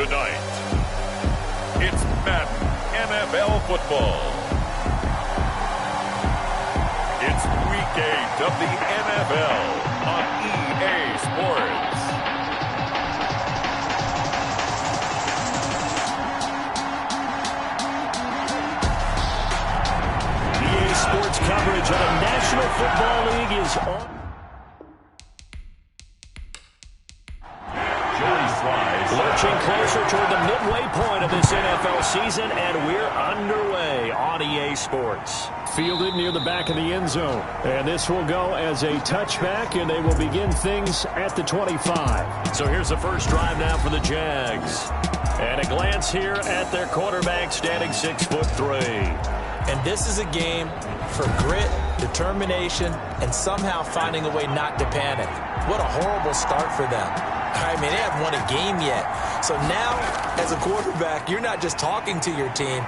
Tonight, it's Madden NFL football. It's Week 8 of the NFL on EA Sports. EA Sports coverage of the National Football League is on. Lurching closer toward the midway point of this NFL season, and we're underway on EA Sports. Fielded near the back of the end zone, and this will go as a touchback, and they will begin things at the 25. So here's the first drive now for the Jags. And a glance here at their quarterback, standing 6'3". And this is a game for grit, determination, and somehow finding a way not to panic. What a horrible start for them. I mean, they haven't won a game yet. So now, as a quarterback, you're not just talking to your team.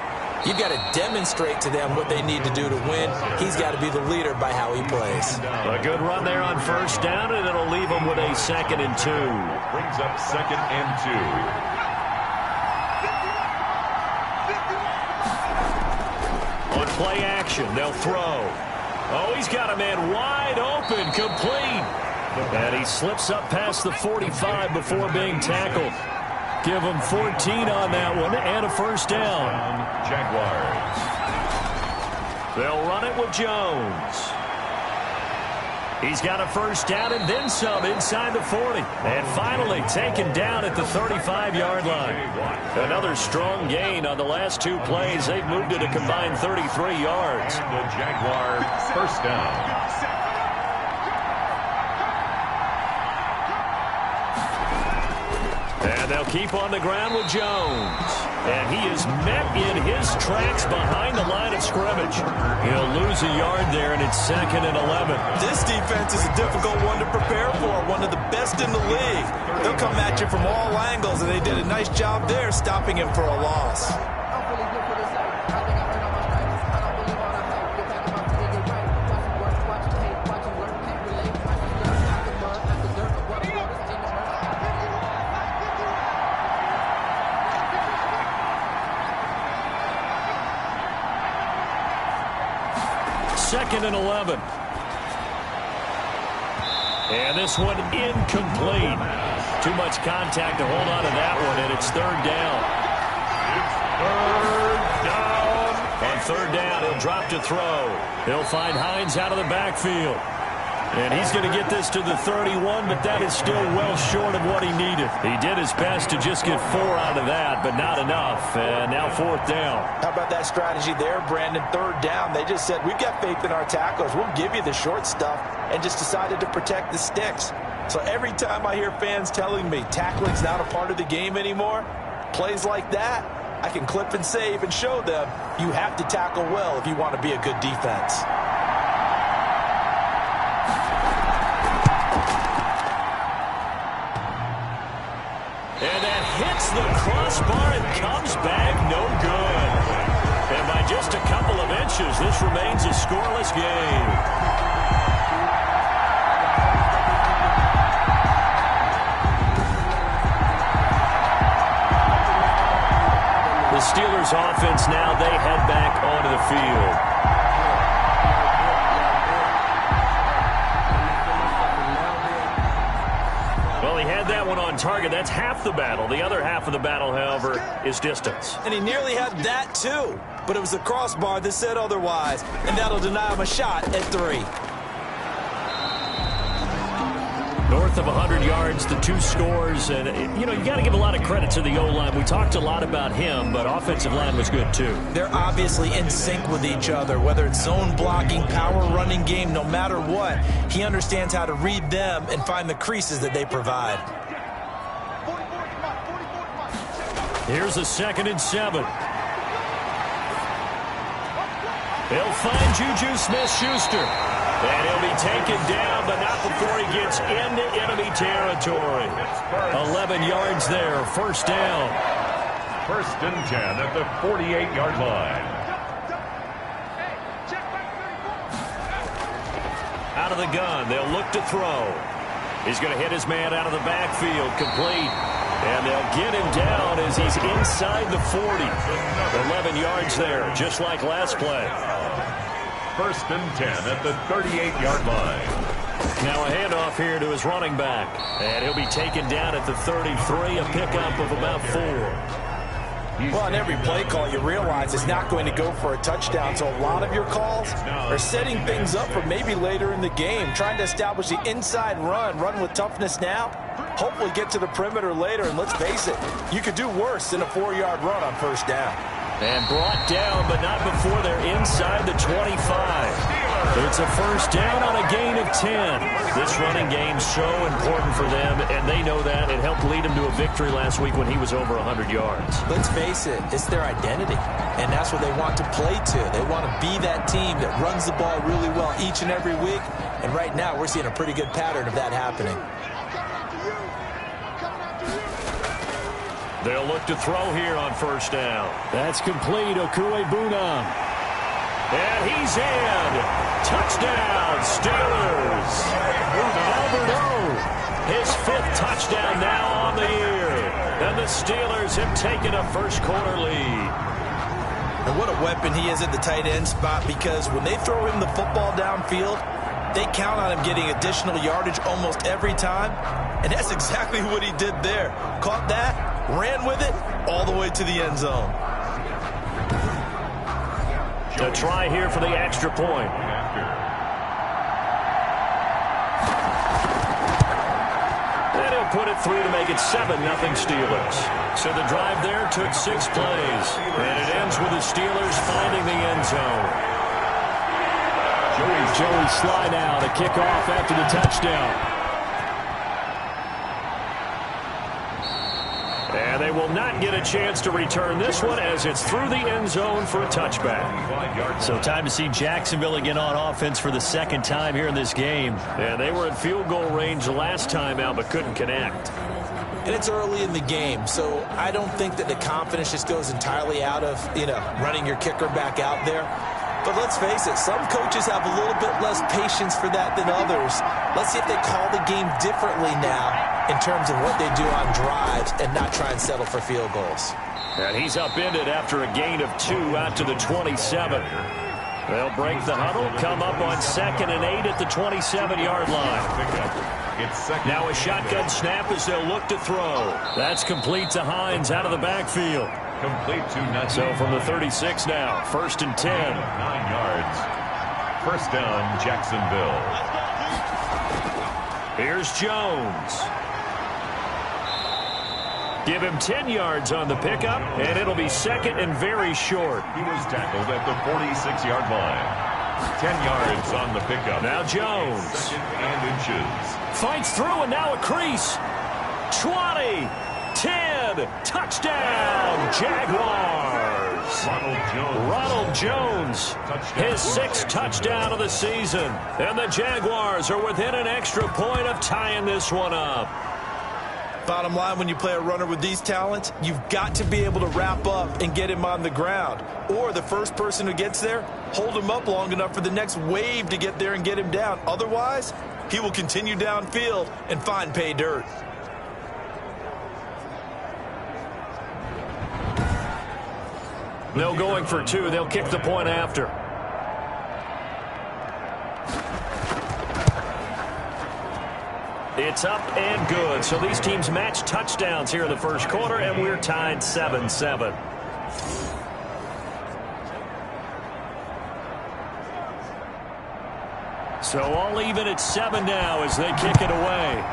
You've got to demonstrate to them what they need to do to win. He's got to be the leader by how he plays. A good run there on first down, and it'll leave them with a 2nd and 2. Brings up 2nd and 2. On play action, they'll throw. Oh, he's got a man wide open, complete. And he slips up past the 45 before being tackled. Give him 14 on that one and a first down. Jaguars. They'll run it with Jones. He's got a first down and then some inside the 40. And finally taken down at the 35-yard line. Another strong gain on the last 2 plays. They've moved it a combined 33 yards. And the Jaguar first down. And they'll keep on the ground with Jones. And he is met in his tracks behind the line of scrimmage. He'll lose a yard there, and it's 2nd and 11. This defense is a difficult one to prepare for, one of the best in the league. They'll come at you from all angles, and they did a nice job there stopping him for a loss. Second and 11. And this one incomplete. Too much contact to hold on to that one, and it's 3rd down. It's 3rd down. On 3rd down, he'll drop to throw. He'll find Hines out of the backfield. And he's going to get this to the 31, but that is still well short of what he needed. He did his best to just get 4 out of that, but not enough. And now 4th down. How about that strategy there, Brandon? 3rd down. They just said, we've got faith in our tacklers. We'll give you the short stuff, and just decided to protect the sticks. So every time I hear fans telling me tackling's not a part of the game anymore, plays like that, I can clip and save and show them you have to tackle well if you want to be a good defense. And that hits the crossbar and comes back no good. And by just a couple of inches, this remains a scoreless game. The Steelers offense now, they head back onto the field. Well, he had that one on target. That's half the battle. The other half of the battle, however, is distance. And he nearly had that, too. But it was the crossbar that said otherwise. And that'll deny him a shot at 3. North of 100 yards, the 2 scores. And, you know, you got to give a lot of credit to the O-line. We talked a lot about him, but offensive line was good, too. They're obviously in sync with each other, whether it's zone blocking, power running game, no matter what. He understands how to read them and find the creases that they provide. Here's a 2nd and 7. They'll find Juju Smith-Schuster. And he'll be taken down, but not before he gets into enemy territory. 11 yards there, first down. 1st and 10 at the 48-yard line. Out of the gun, they'll look to throw. He's going to hit his man out of the backfield, complete. And they'll get him down as he's inside the 40. 11 yards there, just like last play. 1st and 10 at the 38-yard line. Now a handoff here to his running back. And he'll be taken down at the 33, a pickup of about 4. Well, on every play call, you realize it's not going to go for a touchdown. So a lot of your calls are setting things up for maybe later in the game, trying to establish the inside run with toughness now, hopefully get to the perimeter later. And let's face it, you could do worse than a 4-yard run on 1st down. And brought down, but not before they're inside the 25. It's a 1st down on a gain of 10. This running game's so important for them, and they know that. It helped lead them to a victory last week when he was over 100 yards. Let's face it, it's their identity, and that's what they want to play to. They want to be that team that runs the ball really well each and every week, and right now we're seeing a pretty good pattern of that happening. They'll look to throw here on 1st down. That's complete. Okuebunam. And he's in. Touchdown, Steelers. Alberto, his 5th touchdown now on the year. And the Steelers have taken a first-quarter lead. And what a weapon he is at the tight end spot, because when they throw him the football downfield, they count on him getting additional yardage almost every time. And that's exactly what he did there. Caught that, ran with it, all the way to the end zone. To try here for the extra point. And he'll put it through to make it 7-0 Steelers. So the drive there took 6 plays. And it ends with the Steelers finding the end zone. Joey Sly now to kick off after the touchdown. And they will not get a chance to return this one as it's through the end zone for a touchback. So time to see Jacksonville again on offense for the 2nd time here in this game. And they were in field goal range last time out but couldn't connect. And it's early in the game, so I don't think that the confidence just goes entirely out of, running your kicker back out there. But let's face it, some coaches have a little bit less patience for that than others. Let's see if they call the game differently now in terms of what they do on drives and not try and settle for field goals. And he's upended after a gain of 2 out to the 27. They'll break the huddle, come up on 2nd and 8 at the 27-yard line. Now a shotgun snap as they'll look to throw. That's complete to Hines out of the backfield. Complete to Najee. So from the 36 now, 1st and 10. 9 yards. 1st down, Jacksonville. Here's Jones. Give him 10 yards on the pickup, and it'll be 2nd and very short. He was tackled at the 46-yard line. 10 yards on the pickup. Now Jones. 2nd and inches. Fights through, and now a crease. 20. 10, touchdown, Jaguars. Ronald Jones, his 6th touchdown of the season. And the Jaguars are within an extra point of tying this one up. Bottom line, when you play a runner with these talents, you've got to be able to wrap up and get him on the ground. Or the first person who gets there, hold him up long enough for the next wave to get there and get him down. Otherwise, he will continue downfield and find pay dirt. No going for 2. They'll kick the point after. It's up and good. So these teams match touchdowns here in the first quarter, and we're tied 7-7. So all even at 7 now as they kick it away.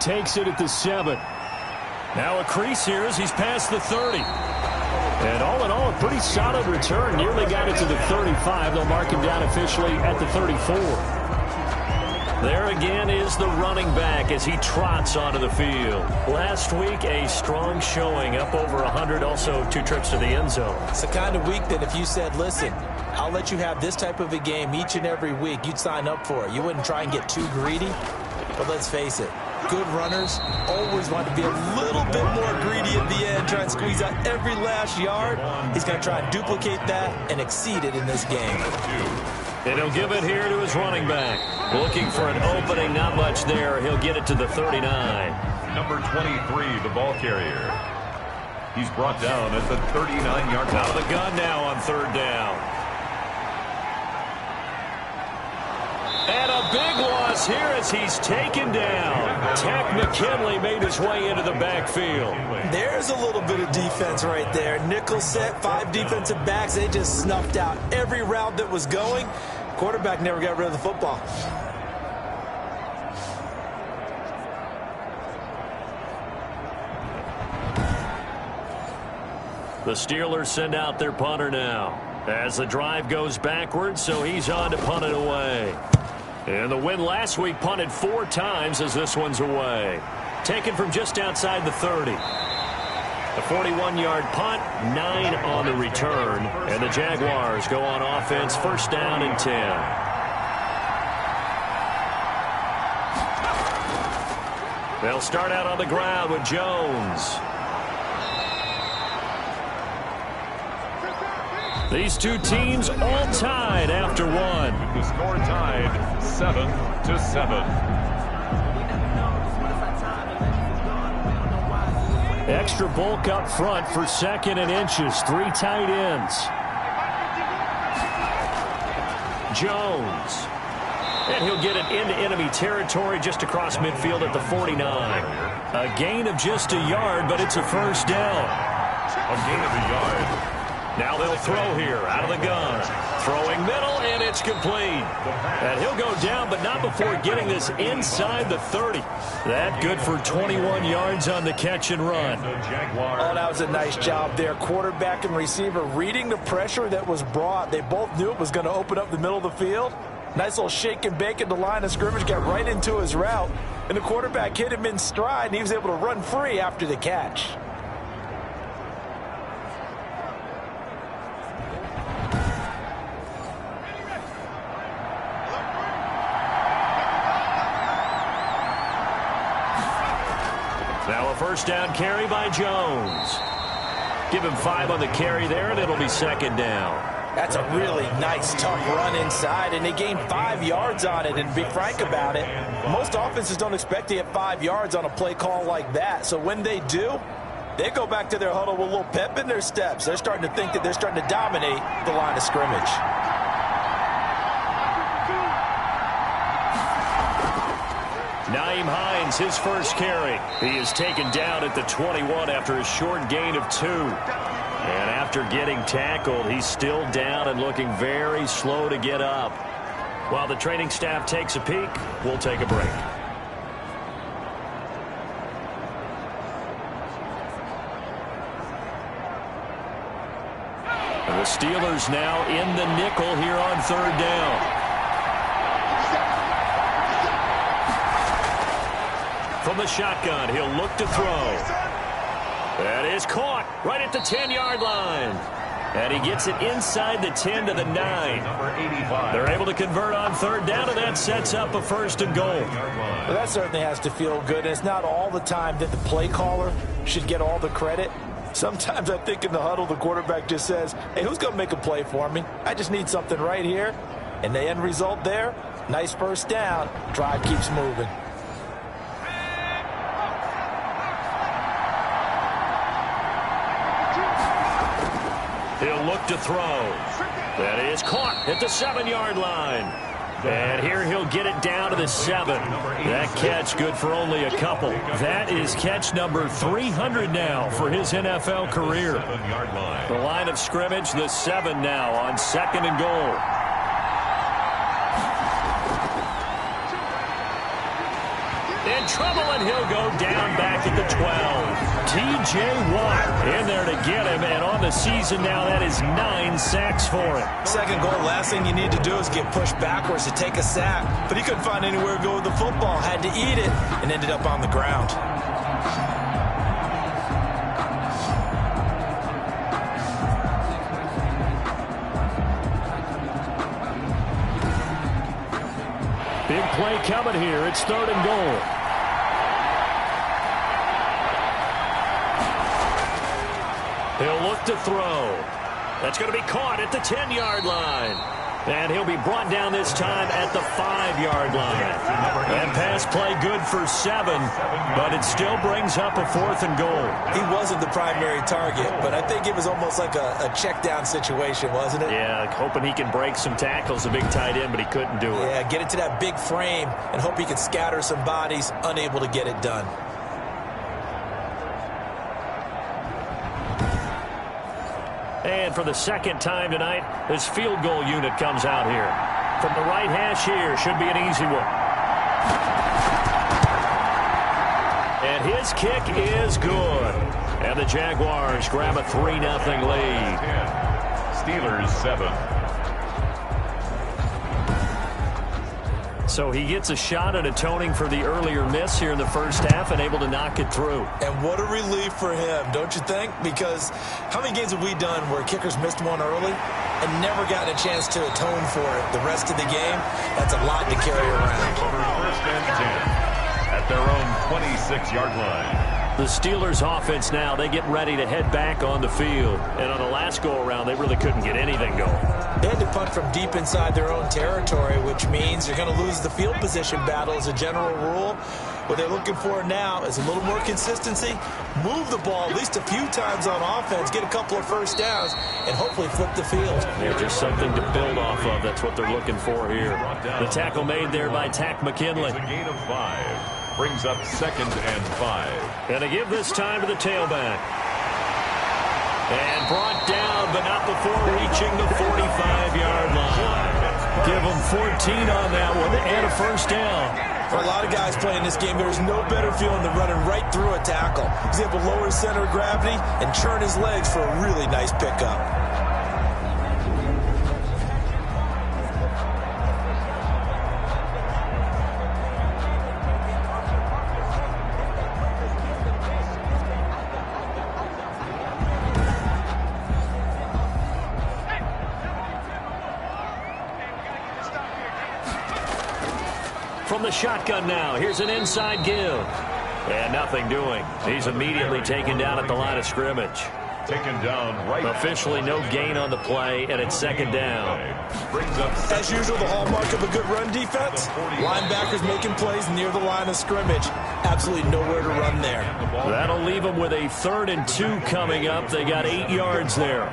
Takes it at the 7. Now a crease here as he's past the 30. And all in all, a pretty solid return. Nearly got it to the 35. They'll mark him down officially at the 34. There again is the running back as he trots onto the field. Last week, a strong showing, up over 100, also 2 trips to the end zone. It's the kind of week that if you said, listen, I'll let you have this type of a game each and every week, you'd sign up for it. You wouldn't try and get too greedy. But let's face it, good runners always want to be a little bit more greedy at the end, try and squeeze out every last yard. He's going to try and duplicate that and exceed it in this game. And he'll give it here to his running back. Looking for an opening, not much there. He'll get it to the 39. Number 23, the ball carrier. He's brought down at the 39-yard line. Out of the gun now on third down. And a big loss here as he's taken down. Tech McKinley made his way into the backfield. There's a little bit of defense right there. Nickel set, 5 defensive backs. They just snuffed out every route that was going. Quarterback never got rid of the football. The Steelers send out their punter now as the drive goes backwards, so he's on to punt it away. And the win last week punted 4 times as this one's away. Taken from just outside the 30. A 41-yard punt, 9 on the return. And the Jaguars go on offense, first down and 10. They'll start out on the ground with Jones. These two teams all tied after one. The score tied 7-7. Extra bulk up front for second and inches. 3 tight ends. Jones. And he'll get it into enemy territory just across midfield at the 49. A gain of just a yard, but it's a first down. A gain of a yard. Now they'll throw here out of the gun. Throwing middle, and it's complete. And he'll go down, but not before getting this inside the 30. That good for 21 yards on the catch and run. Oh, that was a nice job there. Quarterback and receiver reading the pressure that was brought. They both knew it was going to open up the middle of the field. Nice little shake and bake at the line of scrimmage, got right into his route. And the quarterback hit him in stride, and he was able to run free after the catch. Now a first down carry by Jones. Give him 5 on the carry there, and it'll be second down. That's a really nice, tough run inside, and they gained 5 yards on it. And to be frank about it, most offenses don't expect to get 5 yards on a play call like that. So when they do, they go back to their huddle with a little pep in their steps. They're starting to think that they're starting to dominate the line of scrimmage. Nyheim Hines, his first carry. He is taken down at the 21 after a short gain of 2. And after getting tackled, he's still down and looking very slow to get up. While the training staff takes a peek, we'll take a break. And the Steelers now in the nickel here on third down. From the shotgun, he'll look to throw. That is caught right at the 10-yard line. And he gets it inside the 10 to the 9. Number 85. They're able to convert on third down, and that sets up a first and goal. Well, that certainly has to feel good. And it's not all the time that the play caller should get all the credit. Sometimes I think in the huddle, the quarterback just says, hey, who's going to make a play for me? I just need something right here. And the end result there, nice first down. Drive keeps moving. He'll look to throw. That is caught at the 7-yard line. And here he'll get it down to the 7. That catch good for only a couple. That is catch number 300 now for his NFL career. The line of scrimmage, the 7 now on second and goal. In trouble, and he'll go down back at the 12. T.J. Watt in there to get him, and on the season now, that is 9 sacks for him. Second goal, last thing you need to do is get pushed backwards to take a sack. But he couldn't find anywhere to go with the football, had to eat it, and ended up on the ground. Big play coming here. It's third and goal. He'll look to throw. That's going to be caught at the 10-yard line. And he'll be brought down this time at the 5-yard line. And pass play good for 7, but it still brings up a 4th and goal. He wasn't the primary target, but I think it was almost like a check down situation, wasn't it? Yeah, hoping he can break some tackles, the big tight end, but he couldn't do it. Yeah, get it to that big frame and hope he can scatter some bodies, unable to get it done. And for the second time tonight, this field goal unit comes out here. From the right hash here, should be an easy one. And his kick is good. And the Jaguars grab a 3-0 lead. Steelers 7. So he gets a shot at atoning for the earlier miss here in the first half and able to knock it through. And what a relief for him, don't you think? Because how many games have we done where kickers missed one early and never gotten a chance to atone for it the rest of the game? That's a lot to carry around. First and 10 at their own 26-yard line. The Steelers offense now, they get ready to head back on the field. And on the last go-around, they really couldn't get anything going. They had to punt from deep inside their own territory, which means you're going to lose the field position battle as a general rule. What they're looking for now is a little more consistency, move the ball at least a few times on offense, get a couple of first downs, and hopefully flip the field. They're just something to build off of. That's what they're looking for here. The tackle made there by Tack McKinley. It's a gain of 5. Brings up 2nd and 5. And they give this time to the tailback. And brought down, but not before reaching the 45-yard line. Give them 14 on that one and a first down. For a lot of guys playing this game, there's no better feeling than running right through a tackle. He's able to lower his center of gravity and churn his legs for a really nice pickup. From the shotgun now, here's an inside give. And nothing doing. He's immediately taken down at the line of scrimmage. Taken down right. Officially no gain on the play, and it's 2nd down. Brings up as usual, the hallmark of a good run defense. Linebackers making plays near the line of scrimmage. Absolutely nowhere to run there. That'll leave them with a 3rd and 2 coming up. They got 8 yards there.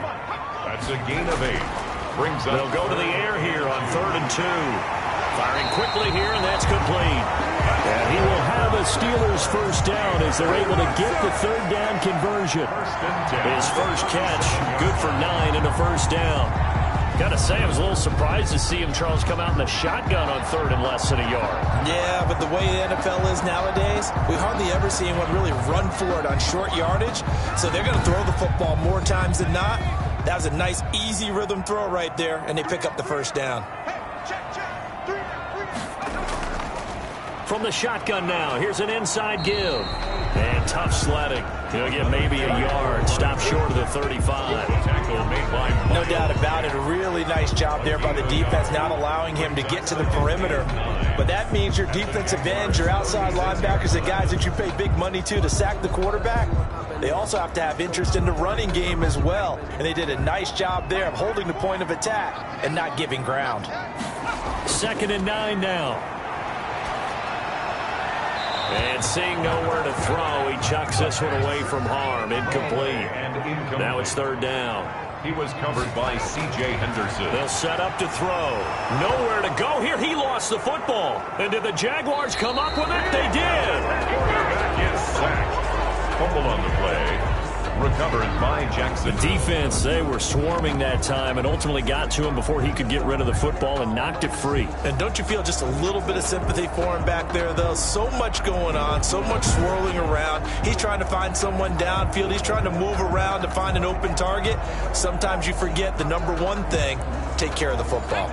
That's a gain of 8. Brings up. They'll go to the air here on 3rd and 2. Firing quickly here, and that's complete. And he will have a Steelers first down as they're able to get the 3rd down conversion. His first catch, good for 9 and a first down. Got to say, I was a little surprised to see him, Charles, come out in the shotgun on 3rd and less than a yard. Yeah, but the way the NFL is nowadays, we hardly ever see anyone really run for it on short yardage. So they're going to throw the football more times than not. That was a nice, easy rhythm throw right there, and they pick up the first down. From the shotgun now, here's an inside give. And tough sledding. He'll get maybe a yard. Stop short of the 35. No doubt about it. A really nice job there by the defense, not allowing him to get to the perimeter. But that means your defensive ends, your outside linebackers, the guys that you pay big money to sack the quarterback, they also have to have interest in the running game as well. And they did a nice job there of holding the point of attack and not giving ground. 2nd and 9 now. And seeing nowhere to throw, he chucks this one away from harm. Incomplete. Now it's 3rd down. He was covered by C.J. Henderson. They'll set up to throw. Nowhere to go here. He lost the football. And did the Jaguars come up with it? They did. Quarterback is sacked. Fumble on the play. Recovered by Jackson. The defense, they were swarming that time and ultimately got to him before he could get rid of the football and knocked it free. And don't you feel just a little bit of sympathy for him back there, though? So much going on, so much swirling around. He's trying to find someone downfield. He's trying to move around to find an open target. Sometimes you forget the number one thing, take care of the football.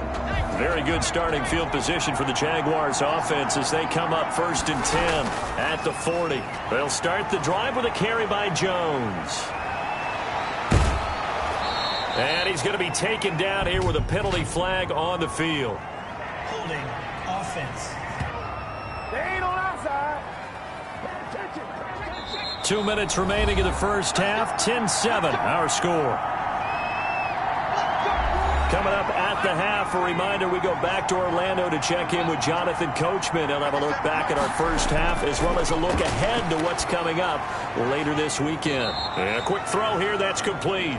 Very good starting field position for the Jaguars offense as they come up 1st and 10 at the 40. They'll start the drive with a carry by Jones. And he's going to be taken down here with a penalty flag on the field. Holding offense. They ain't on our side. 2 minutes remaining in the first half. 10-7 our score. Coming up at the half. A reminder, we go back to Orlando to check in with Jonathan Coachman. He'll have a look back at our first half as well as a look ahead to what's coming up later this weekend. And a quick throw here that's complete.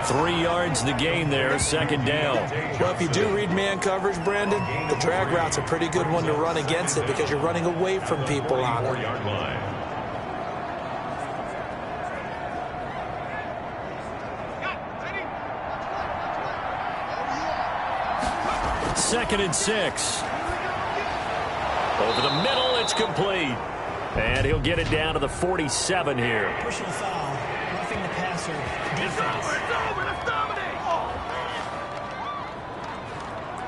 3 yards the gain there, second down. Well, if you do read man coverage, Brandon, the drag route's a pretty good one to run against it because you're running away from people on it. Second and 6. Over the middle, it's complete. And he'll get it down to the 47 here. Personal foul, roughing the passer, defense.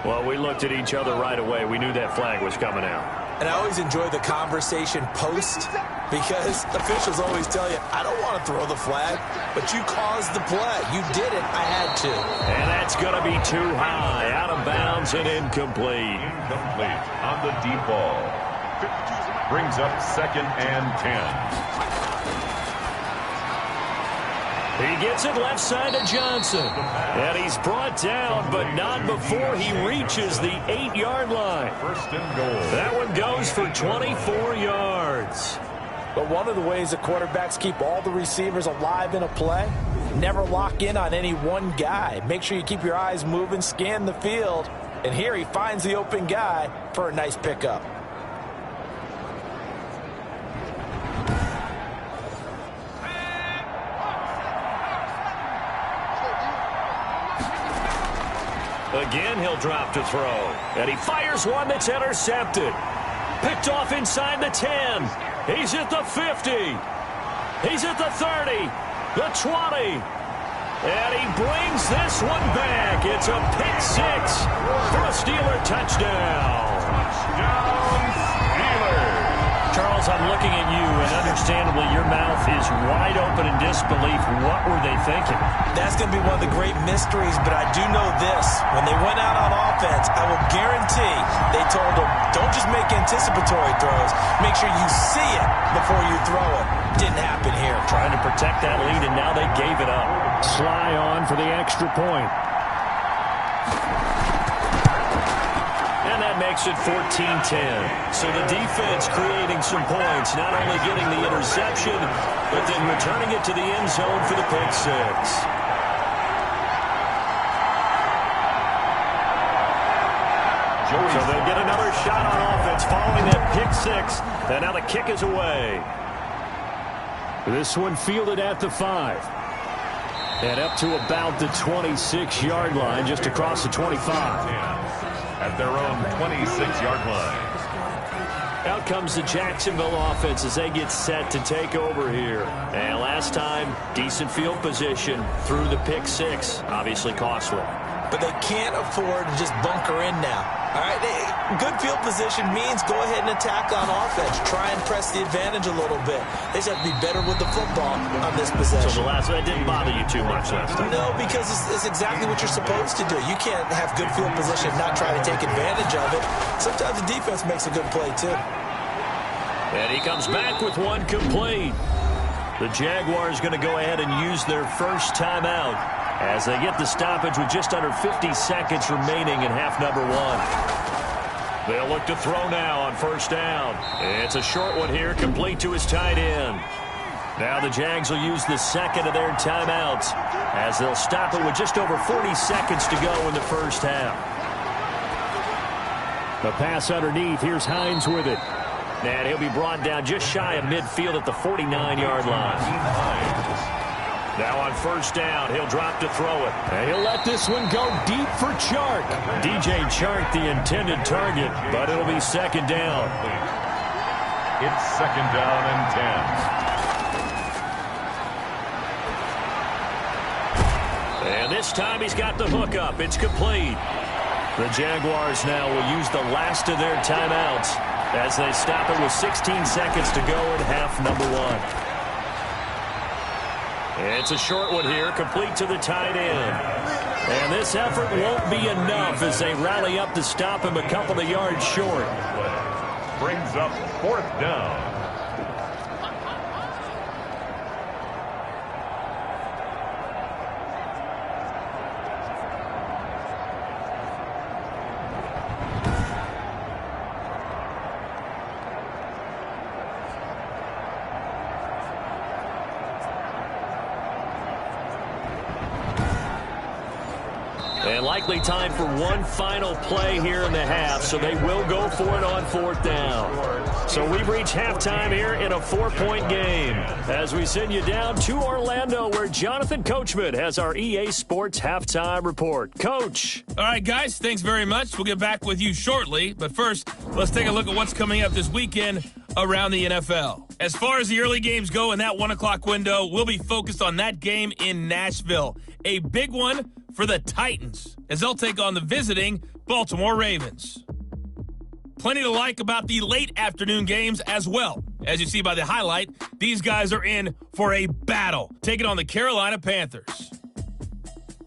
Well, we looked at each other right away. We knew that flag was coming out. And I always enjoy the conversation post because officials always tell you, I don't want to throw the flag, but you caused the play. You did it. I had to. And that's going to be too high. Out of bounds and incomplete. Incomplete on the deep ball. Brings up 2nd and 10. He gets it left side to Johnson. And he's brought down, but not before he reaches the 8-yard line. First and goal. That one goes for 24 yards. But one of the ways the quarterbacks keep all the receivers alive in a play, never lock in on any one guy. Make sure you keep your eyes moving, scan the field. And here he finds the open guy for a nice pickup. Again, he'll drop to throw. And he fires one that's intercepted. Picked off inside the 10. He's at the 50. He's at the 30. The 20. And he brings this one back. It's a pick 6 for a Steeler touchdown. Touchdown, Steelers. Charles, I'm looking at you, and understandably, your mouth is wide open in disbelief. What were they thinking? That's going to be one of the great mysteries, but I do know this. When they went out on offense, I will guarantee they told them, don't just make anticipatory throws. Make sure you see it before you throw it. Didn't happen here. Trying to protect that lead, and now they gave it up. Sly on for the extra point. And that makes it 14-10. So the defense creating some points, not only getting the interception, but then returning it to the end zone for the pick 6. So they'll get another shot on offense following that pick 6. And now the kick is away. This one fielded at the 5. And up to about the 26-yard line, just across the 25. At their own 26-yard line. Out comes the Jacksonville offense as they get set to take over here. And last time, decent field position through the pick 6. Obviously costly. But they can't afford to just bunker in now. All right, good field position means go ahead and attack on offense. Try and press the advantage a little bit. They just have to be better with the football on this possession. So the last one didn't bother you too much last time? No, because it's exactly what you're supposed to do. You can't have good field position and not try to take advantage of it. Sometimes the defense makes a good play, too. And he comes back with one complete. The Jaguars going to go ahead and use their first timeout as they get the stoppage with just under 50 seconds remaining in half number 1. They'll look to throw now on first down. It's a short one here, complete to his tight end. Now the Jags will use the second of their timeouts as they'll stop it with just over 40 seconds to go in the first half. The pass underneath. Here's Hines with it. And he'll be brought down just shy of midfield at the 49-yard line. Now on first down, he'll drop to throw it. And he'll let this one go deep for Chark. DJ Chark, the intended target, but it'll be second down. It's second down and 10. And this time he's got the hook up. It's complete. The Jaguars now will use the last of their timeouts as they stop it with 16 seconds to go in half number 1. It's a short one here, complete to the tight end. And this effort won't be enough as they rally up to stop him a couple of yards short. Brings up fourth down. And likely time for one final play here in the half, so they will go for it on 4th down. So we've reached halftime here in a 4-point game as we send you down to Orlando, where Jonathan Coachman has our EA Sports halftime report. Coach. All right, guys, thanks very much. We'll get back with you shortly. But first, let's take a look at what's coming up this weekend around the NFL. As far as the early games go in that 1 o'clock window, we'll be focused on that game in Nashville. A big one for the Titans as they'll take on the visiting Baltimore Ravens. Plenty to like about the late afternoon games as well. As you see by the highlight, these guys are in for a battle, taking on the Carolina Panthers.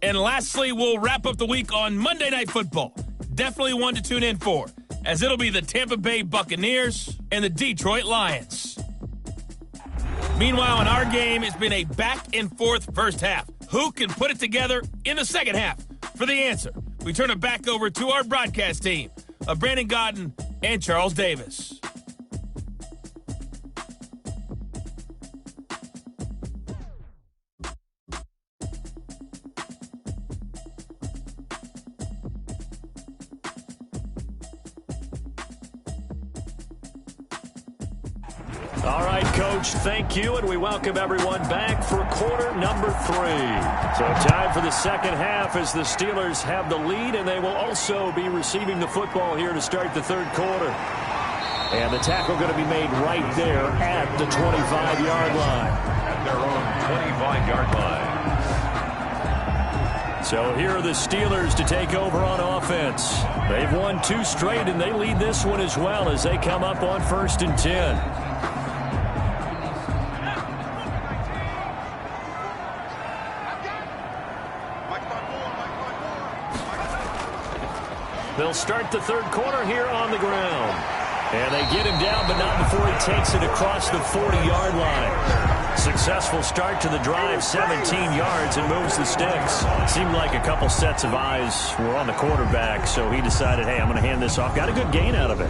And lastly, we'll wrap up the week on Monday Night Football. Definitely one to tune in for, as it'll be the Tampa Bay Buccaneers and the Detroit Lions. Meanwhile, in our game, it's been a back-and-forth first half. Who can put it together in the second half? For the answer, we turn it back over to our broadcast team of Brandon Godden and Charles Davis. All right, Coach, thank you, and we welcome everyone back for quarter number 3. So time for the second half as the Steelers have the lead, and they will also be receiving the football here to start the third quarter. And the tackle going to be made right there at the 25-yard line. At their own 25-yard line. So here are the Steelers to take over on offense. They've won 2 straight, and they lead this one as well as they come up on 1st and 10. They'll start the third quarter here on the ground. And they get him down, but not before he takes it across the 40-yard line. Successful start to the drive, 17 yards, and moves the sticks. Seemed like a couple sets of eyes were on the quarterback, so he decided, hey, I'm going to hand this off. Got a good gain out of it.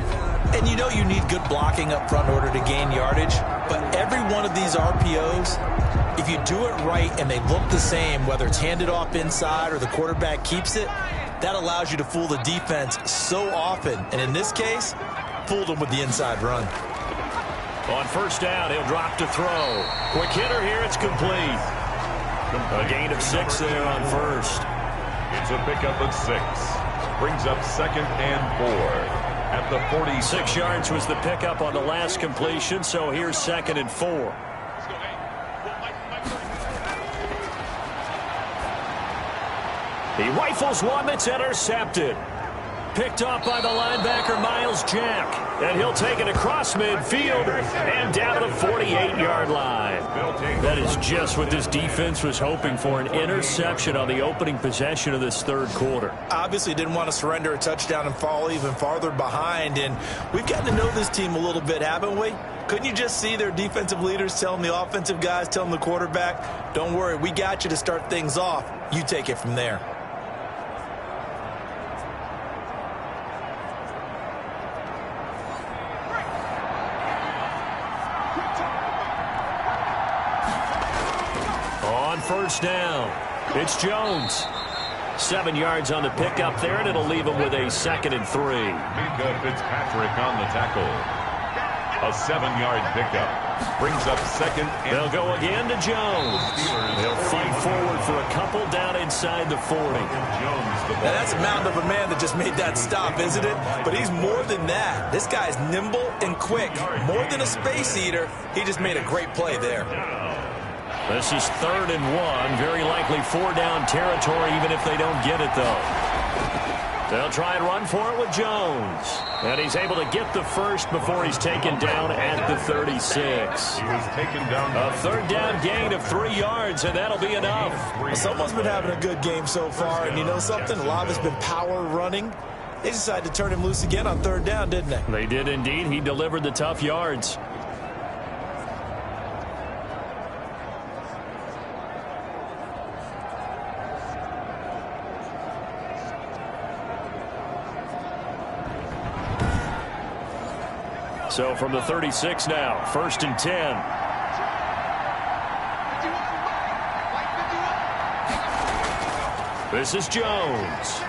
And you know you need good blocking up front in order to gain yardage, but every one of these RPOs, if you do it right and they look the same, whether it's handed off inside or the quarterback keeps it, that allows you to fool the defense so often. And in this case, fooled them with the inside run. On 1st down, he'll drop to throw. Quick hitter here, it's complete. A gain of 6 there on 1st. It's a pickup of 6. Brings up 2nd and 4 at the 40. 6 yards was the pickup on the last completion, so here's 2nd and 4. He rifles one that's intercepted. Picked up by the linebacker, Miles Jack. And he'll take it across midfield and down to the 48-yard line. That is just what this defense was hoping for, an interception on the opening possession of this third quarter. Obviously didn't want to surrender a touchdown and fall even farther behind. And we've gotten to know this team a little bit, haven't we? Couldn't you just see their defensive leaders telling the offensive guys, telling the quarterback, don't worry, we got you to start things off. You take it from there. On 1st down, it's Jones. 7 yards on the pickup there, and it'll leave him with a 2nd and 3. Minka Fitzpatrick on the tackle. A 7-yard pickup. Brings up 2nd and They'll go again to Jones. They'll fight forward for a couple down inside the 40. Now that's a mountain of a man that just made that stop, isn't it? But he's more than that. This guy's nimble and quick. More than a space eater, he just made a great play there. This is 3rd and 1. Very likely 4-down territory, even if they don't get it, though. They'll try and run for it with Jones. And he's able to get the first before he's taken down at the 36. he was taken down. A 3rd down gain of 3 yards, and that'll be enough. Well, someone's been having a good game so far, and you know something? A lot of it's been power running. They decided to turn him loose again on 3rd down, didn't they? They did indeed. He delivered the tough yards. So from the 36 now, 1st and 10. This is Jones.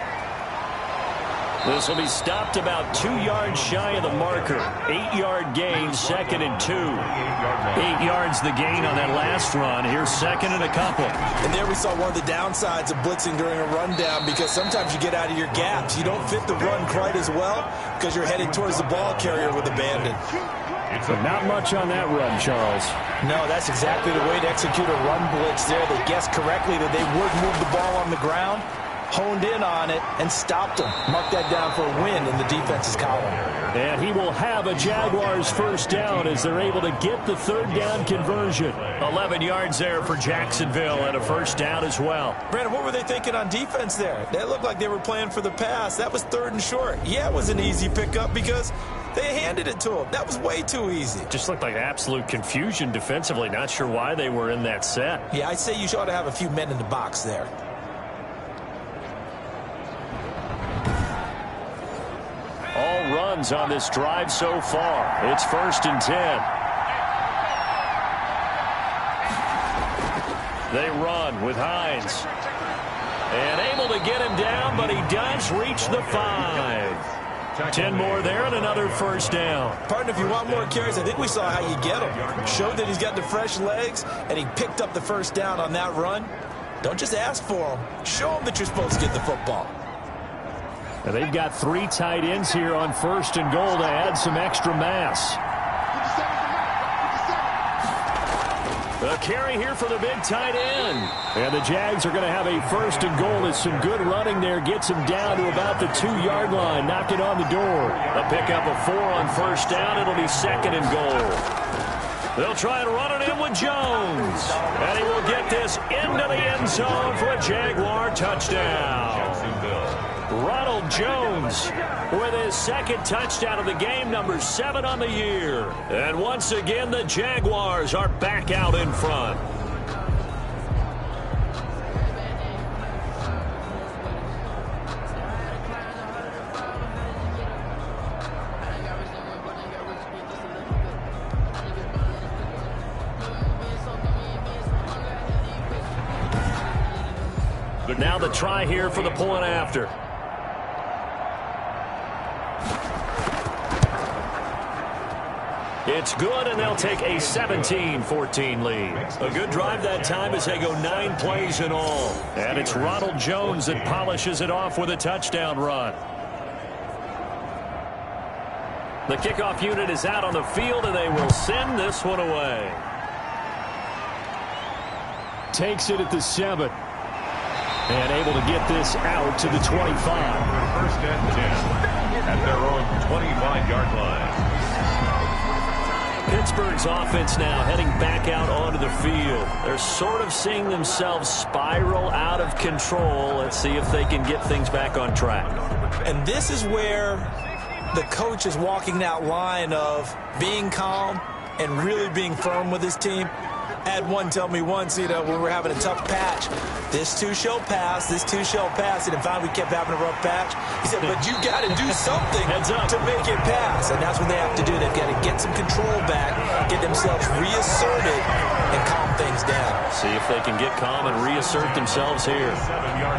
This will be stopped about 2 yards shy of the marker. 8-yard gain, 2nd and 2. 8 yards the gain on that last run. Here's 2nd and a couple. And there we saw one of the downsides of blitzing during a rundown, because sometimes you get out of your gaps. You don't fit the run quite as well because you're headed towards the ball carrier with abandon. But not much on that run, Charles. No, that's exactly the way to execute a run blitz there. They guessed correctly that they would move the ball on the ground, honed in on it, and stopped them. Mark that down for a win in the defense's column. And he will have a Jaguars first down as they're able to get the 3rd down conversion. 11 yards there for Jacksonville and a first down as well. Brandon, what were they thinking on defense there? They looked like they were playing for the pass. That was 3rd and short. Yeah, it was an easy pickup because they handed it to him. That was way too easy. Just looked like absolute confusion defensively. Not sure why they were in that set. Yeah, I'd say you ought to have a few men in the box there. All runs on this drive so far. It's 1st and 10. They run with Hines. And able to get him down, but he does reach the 5. 10 more there and another first down. Partner, if you want more carries, I think we saw how you get him. Showed that he's got the fresh legs, and he picked up the first down on that run. Don't just ask for him. Show him that you're supposed to get the football. Now they've got 3 tight ends here on 1st and goal to add some extra mass. A carry here for the big tight end. And the Jags are going to have a 1st and goal. It's some good running there. Gets him down to about the 2-yard line. Knocking on the door. A pickup of 4 on first down. It'll be 2nd and goal. They'll try and run it in with Jones. And he will get this into the end zone for a Jaguar touchdown. Ronald Jones with his 2nd touchdown of the game, number 7 on the year. And once again, the Jaguars are back out in front. Now the try here for the point after. It's good, and they'll take a 17-14 lead. A good drive that time as they go 9 plays in all. And it's Ronald Jones that polishes it off with a touchdown run. The kickoff unit is out on the field, and they will send this one away. Takes it at the 7. And able to get this out to the 25. 1st and 10 at their own 25-yard line. Pittsburgh's offense now heading back out onto the field. They're sort of seeing themselves spiral out of control. Let's see if they can get things back on track. And this is where the coach is walking that line of being calm and really being firm with his team. Had one tell me once, when we're having a tough patch, this too shall pass, this too shall pass. And if we kept having a rough patch, he said, but you got to do something to make it pass. And that's what they have to do. They've got to get some control back, get themselves reasserted, and calm things down. See if they can get calm and reassert themselves here.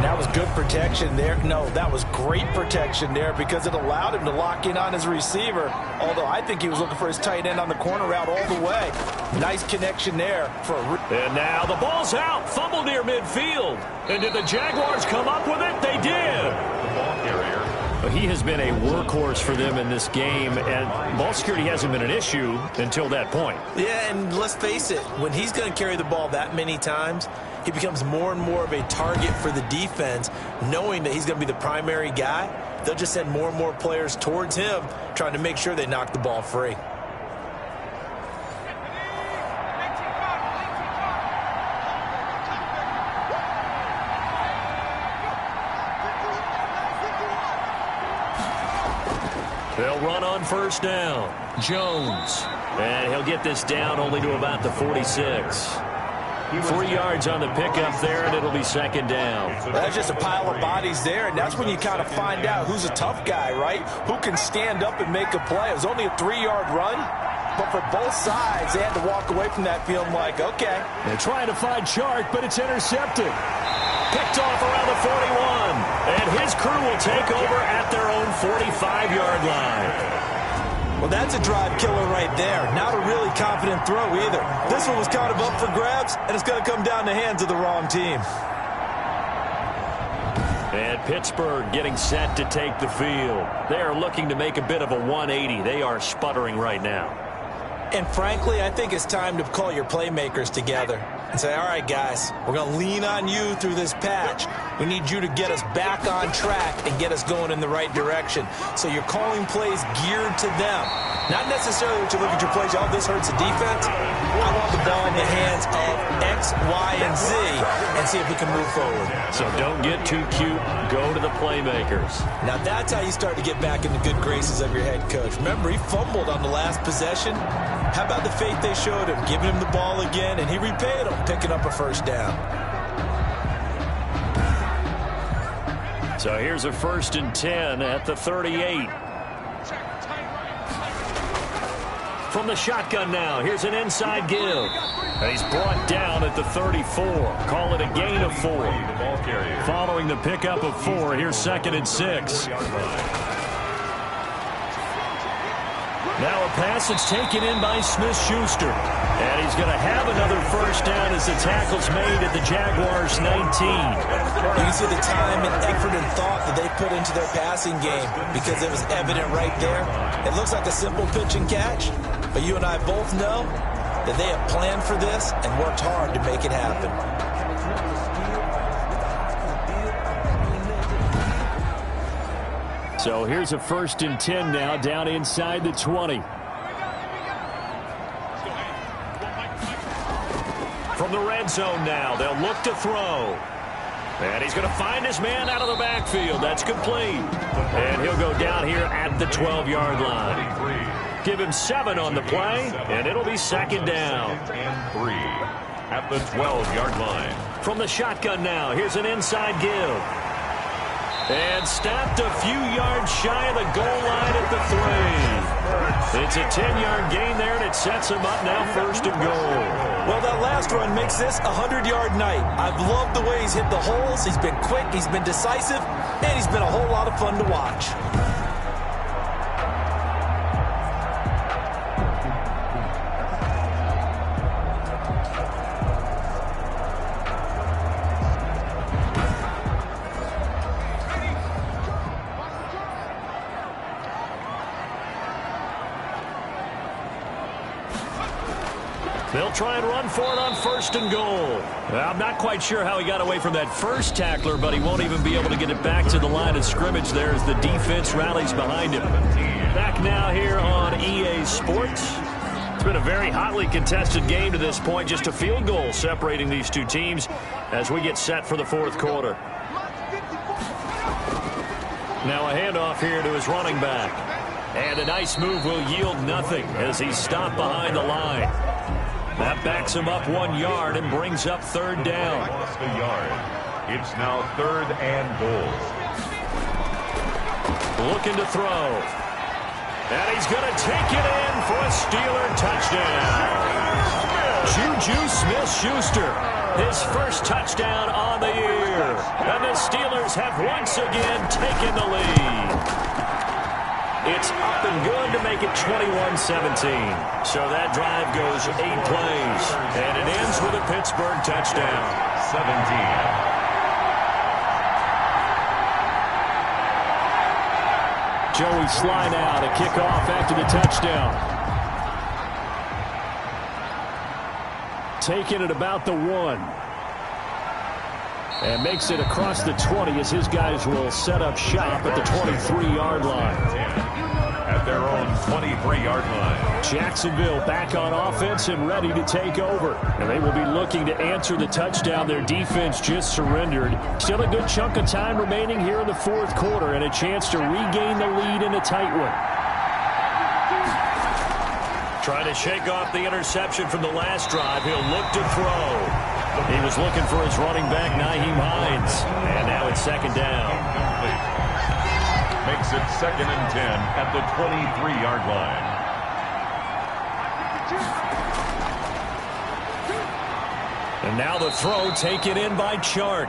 That was good protection there. No, that was great protection there because it allowed him to lock in on his receiver. Although I think he was looking for his tight end on the corner route all the way. Nice connection there. And now the ball's out. Fumble near midfield. And did the Jaguars come up with it? They did. The ball carrier. He has been a workhorse for them in this game, and ball security hasn't been an issue until that point. Yeah, and let's face it, when he's going to carry the ball that many times, he becomes more and more of a target for the defense, knowing that he's going to be the primary guy. They'll just send more and more players towards him, trying to make sure they knock the ball free. They'll run on first down. Jones. And he'll get this down only to about the 46. 3 yards on the pickup there, and it'll be 2nd down. That's just a pile of bodies there, and that's when you kind of find out who's a tough guy, right? Who can stand up and make a play. It was only a 3-yard run, but for both sides, they had to walk away from that feeling like, okay. They're trying to find Chark, but it's intercepted. Picked off around the 41. And his crew will take over at their own 45-yard line. Well, that's a drive killer right there. Not a really confident throw either. This one was kind of up for grabs, and it's going to come down the hands of the wrong team. And Pittsburgh getting set to take the field. They are looking to make a bit of a 180. They are sputtering right now. And frankly, I think it's time to call your playmakers together and say, all right, guys, we're going to lean on you through this patch. We need you to get us back on track and get us going in the right direction. So you're calling plays geared to them. Not necessarily that you look at your plays, oh, this hurts the defense. I want the ball in the hands of X, Y, and Z and see if we can move forward. So don't get too cute. Go to the playmakers. Now that's how you start to get back in the good graces of your head coach. Remember, he fumbled on the last possession. How about the faith they showed him, giving him the ball again, and he repaid them, picking up a first down. So here's a 1st and 10 at the 38. From the shotgun now, here's an inside give. And he's brought down at the 34. Call it a gain of 4. Following the pickup of 4, here's 2nd and 6. Now a pass that's taken in by Smith-Schuster. And he's going to have another first down as the tackle's made at the Jaguars 19. You can see the time and effort and thought that they put into their passing game because it was evident right there. It looks like a simple pitch and catch, but you and I both know that they have planned for this and worked hard to make it happen. So here's a 1st and 10 now down inside the 20. From the red zone now, they'll look to throw. And he's going to find his man out of the backfield. That's complete. And he'll go down here at the 12-yard line. Give him 7 on the play, and it'll be 2nd down. And 3 at the 12-yard line. From the shotgun now, here's an inside give. And stopped a few yards shy of the goal line at the 3. It's a 10-yard gain there, and it sets him up now 1st and goal. Well, that last run makes this a 100-yard night. I've loved the way he's hit the holes. He's been quick, he's been decisive, and he's been a whole lot of fun to watch. They'll try and run for it on 1st and goal. I'm not quite sure how he got away from that first tackler, but he won't even be able to get it back to the line of scrimmage there as the defense rallies behind him. Back now here on EA Sports. It's been a very hotly contested game to this point. Just a field goal separating these two teams as we get set for the 4th quarter. Now a handoff here to his running back. And a nice move will yield nothing as he's stopped behind the line. That backs him up 1 yard and brings up 3rd down. Lost a yard. It's now 3rd and goal. Looking to throw. And he's going to take it in for a Steeler touchdown. Juju Smith-Schuster, his first touchdown on the year. And the Steelers have once again taken the lead. It's up and good to make it 21-17. So that drive goes 8 plays. And it ends with a Pittsburgh touchdown. 17. Joey Sly now to kick off after the touchdown. Taking it about the 1. And makes it across the 20 as his guys will set up shop at the 23-yard line. At their own 23-yard line. Jacksonville back on offense and ready to take over. And they will be looking to answer the touchdown their defense just surrendered. Still a good chunk of time remaining here in the 4th quarter and a chance to regain the lead in a tight one. Trying to shake off the interception from the last drive. He'll look to throw. He was looking for his running back, Nyheim Hines. And now it's 2nd down. Makes it 2nd and 10 at the 23-yard line. And now the throw taken in by Chark.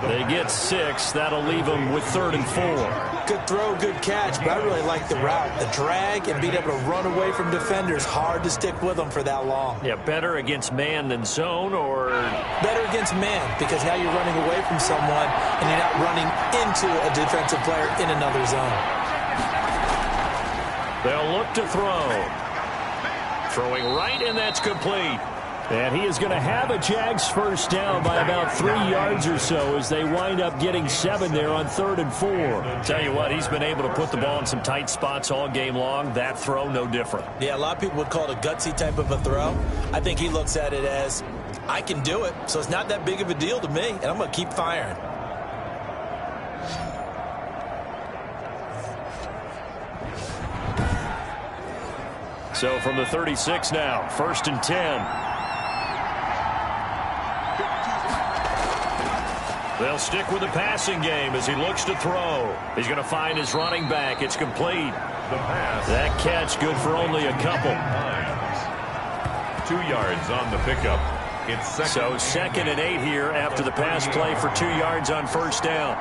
They get 6. That'll leave them with 3rd and 4. Good throw, good catch, but I really like the route. The drag and being able to run away from defenders, hard to stick with them for that long. Yeah, better against man than zone, or? Better against man, because now you're running away from someone and you're not running into a defensive player in another zone. They'll look to throw. Throwing right, and that's complete. And he is going to have a Jags first down by about 3 yards or so as they wind up getting 7 there on 3rd and 4. Tell you what, he's been able to put the ball in some tight spots all game long. That throw, no different. Yeah, a lot of people would call it a gutsy type of a throw. I think he looks at it as, I can do it, so it's not that big of a deal to me, and I'm going to keep firing. So from the 36 now, 1st and 10. They'll stick with the passing game as he looks to throw. He's going to find his running back. It's complete. That catch good for only a couple. 2 yards on the pickup. It's second and 8 here after the pass play for 2 yards on 1st down.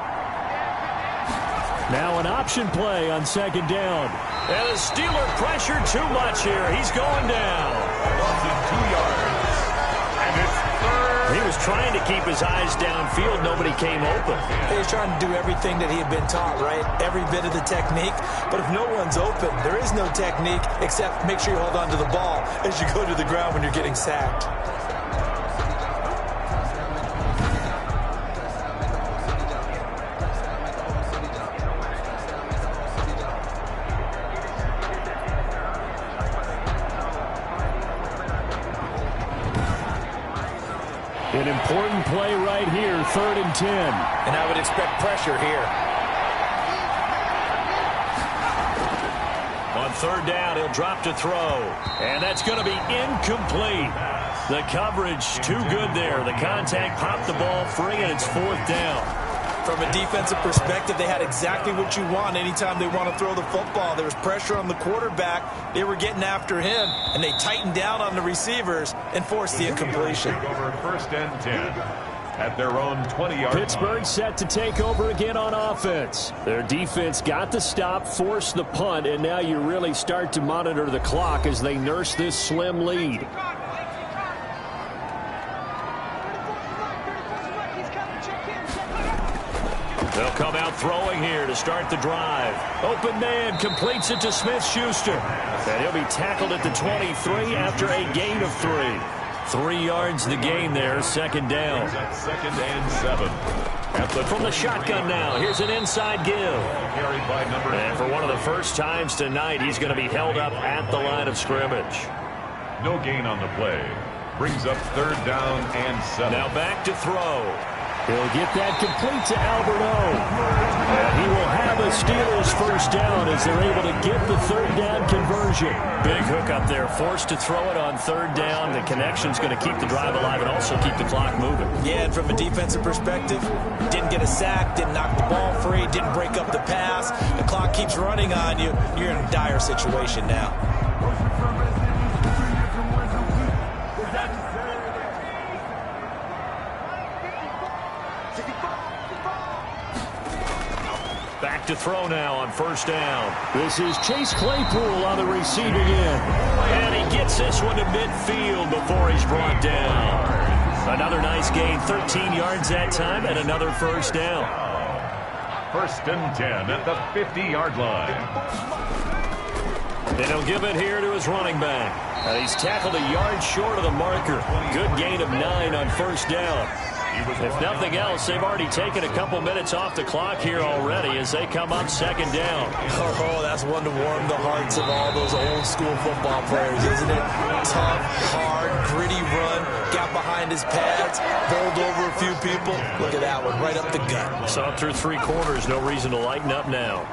Now an option play on 2nd down. And the Steeler pressure too much here. He's going down. Lost in 2 yards. And it's 3rd. He was trying to keep his eyes downfield. Nobody came open. He was trying to do everything that he had been taught, right? Every bit of the technique. But if no one's open, there is no technique except make sure you hold on to the ball as you go to the ground when you're getting sacked. An important play right here, 3rd and 10. And I would expect pressure here. On 3rd down, he'll drop to throw. And that's going to be incomplete. The coverage too good there. The contact popped the ball free, and it's 4th down. From a defensive perspective, they had exactly what you want anytime they want to throw the football. There was pressure on the quarterback. They were getting after him, and they tightened down on the receivers and forced the incompletion. Over 1st and 10 at their own 20-yard line. Pittsburgh set to take over again on offense. Their defense got the stop, forced the punt, and now you really start to monitor the clock as they nurse this slim lead. They'll come out throwing here to start the drive. Open man completes it to Smith-Schuster. And he'll be tackled at the 23 after a gain of 3. 3 yards the gain there, 2nd down. 2nd and 7. From the shotgun now, here's an inside give. And for one of the first times tonight, he's going to be held up at the line of scrimmage. No gain on the play. Brings up 3rd down and 7. Now back to throw. He'll get that complete to Alberto. And he will have a Steelers first down as they're able to get the 3rd down conversion. Big hook up there, forced to throw it on 3rd down. The connection's going to keep the drive alive and also keep the clock moving. Yeah, and from a defensive perspective, didn't get a sack, didn't knock the ball free, didn't break up the pass. The clock keeps running on you. You're in a dire situation now. Back to throw now on 1st down. This is Chase Claypool on the receiving end. And he gets this one to midfield before he's brought down. Another nice gain, 13 yards that time, and another 1st down. 1st and 10 at the 50-yard line. And he'll give it here to his running back. He's tackled a yard short of the marker. Good gain of 9 on 1st down. If nothing else, they've already taken a couple minutes off the clock here already as they come up 2nd down. Oh, that's one to warm the hearts of all those old school football players, isn't it? Tough, hard, gritty run, got behind his pads, bowled over a few people. Look at that one, right up the gut. Saw through 3 quarters, no reason to lighten up now.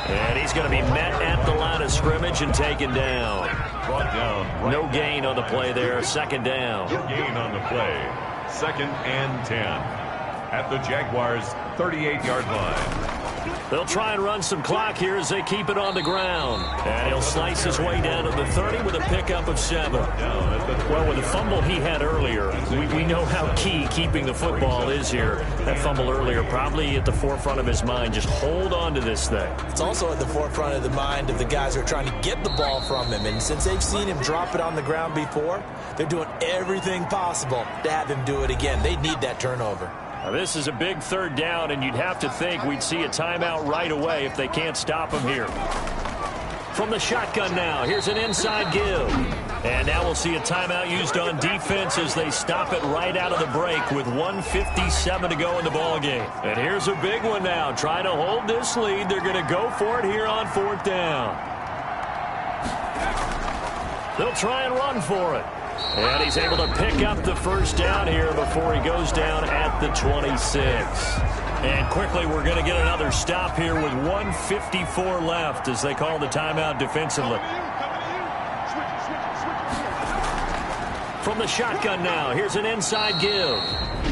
And he's going to be met at the line of scrimmage and taken down. Brought down. No gain on the play there, 2nd down. No gain on the play. 2nd and 10 at the Jaguars' 38-yard line. They'll try and run some clock here as they keep it on the ground. And he'll slice his way down to the 30 with a pickup of 7. Well, with the fumble he had earlier, we know how key keeping the football is here. That fumble earlier probably at the forefront of his mind. Just hold on to this thing. It's also at the forefront of the mind of the guys who are trying to get the ball from him. And since they've seen him drop it on the ground before, they're doing everything possible to have him do it again. They need that turnover. Now, this is a big 3rd down, and you'd have to think we'd see a timeout right away if they can't stop him here. From the shotgun now, here's an inside give. And now we'll see a timeout used on defense as they stop it right out of the break with 1:57 to go in the ballgame. And here's a big one now. Trying to hold this lead. They're going to go for it here on 4th down. They'll try and run for it. And he's able to pick up the 1st down here before he goes down at the 26. And quickly we're going to get another stop here with 1:54 left as they call the timeout defensively. From the shotgun now, here's an inside give.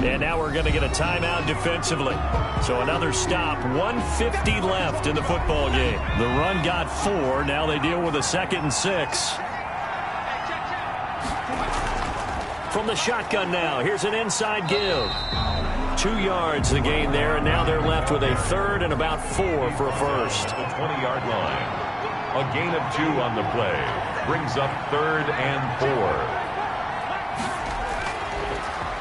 And now we're going to get a timeout defensively. So another stop, 1:50 left in the football game. The run got 4. Now they deal with a 2nd and 6. From the shotgun now, here's an inside give. 2 yards the gain there, and now they're left with a 3rd and about 4 for a first. The 20-yard line. A gain of 2 on the play. Brings up 3rd and 4.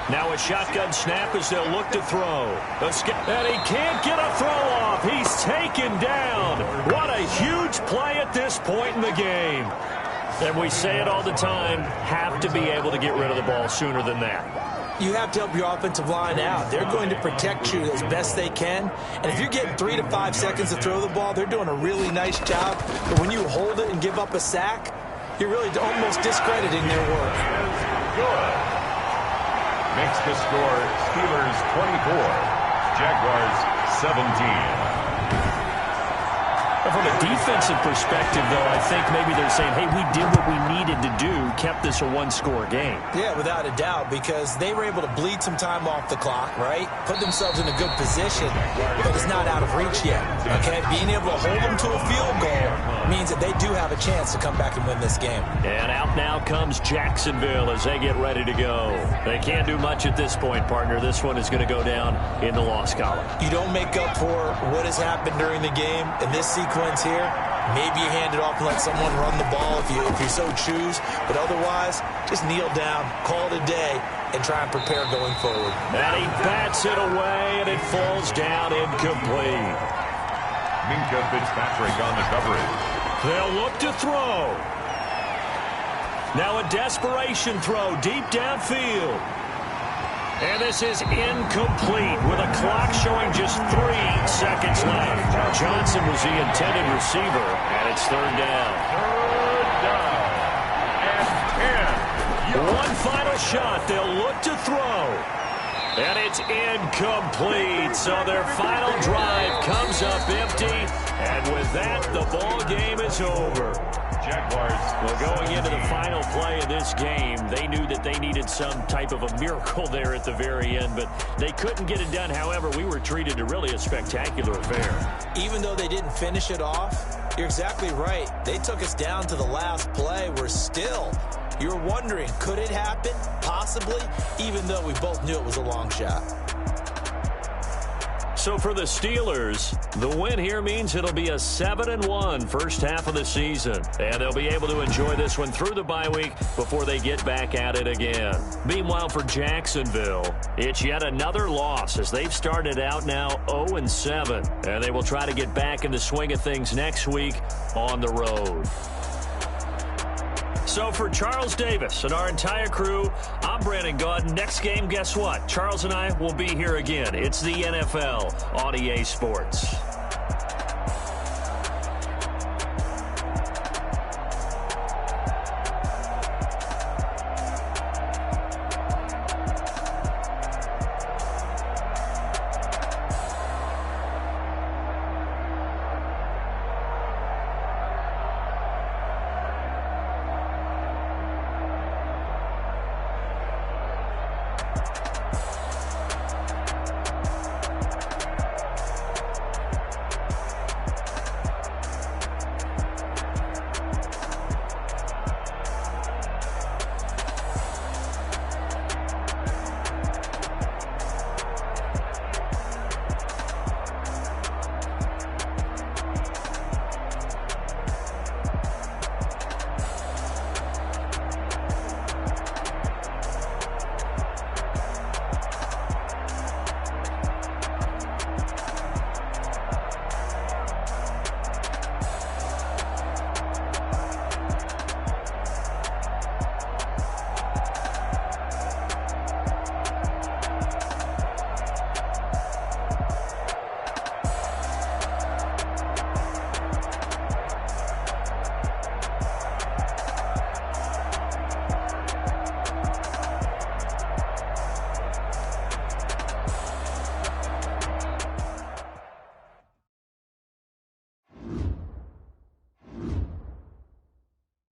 Now a shotgun snap as they'll look to throw. And he can't get a throw off. He's taken down. What a huge play at this point in the game. And we say it all the time, have to be able to get rid of the ball sooner than that. You have to help your offensive line out. They're going to protect you as best they can. And if you're getting 3 to 5 seconds to throw the ball, they're doing a really nice job. But when you hold it and give up a sack, you're really almost discrediting their work. Good. Makes the score Steelers 24, Jaguars 17. From a defensive perspective, though, I think maybe they're saying, hey, we did what we needed to do, kept this a one-score game. Yeah, without a doubt, because they were able to bleed some time off the clock, right? Put themselves in a good position, but it's not out of reach yet, okay? Being able to hold them to a field goal means that they do have a chance to come back and win this game. And out now comes Jacksonville as they get ready to go. They can't do much at this point, partner. This one is going to go down in the loss column. You don't make up for what has happened during the game in this sequence here. Maybe you hand it off and let someone run the ball if you so choose. But otherwise, just kneel down, call it a day, and try and prepare going forward. And he bats it away, and it falls down incomplete. Minka Fitzpatrick on the coverage. They'll look to throw. Now a desperation throw deep downfield. And this is incomplete with a clock showing just 3 seconds left. Johnson was the intended receiver, and it's 3rd down. 3rd down and 10. One final shot. They'll look to throw. And it's incomplete. So their final drive comes up empty. And with that, the ball game is over. Jaguars. Well, going into the final play of this game, they knew that they needed some type of a miracle there at the very end, but they couldn't get it done. However, we were treated to really a spectacular affair. Even though they didn't finish it off, you're exactly right. They took us down to the last play. We're still, you're wondering, could it happen? Possibly, even though we both knew it was a long shot. So for the Steelers, the win here means it'll be a 7-1 first half of the season. And they'll be able to enjoy this one through the bye week before they get back at it again. Meanwhile, for Jacksonville, it's yet another loss as they've started out now 0-7. And they will try to get back in the swing of things next week on the road. So for Charles Davis and our entire crew, I'm Brandon Gaudin. Next game, guess what? Charles and I will be here again. It's the NFL on EA Sports.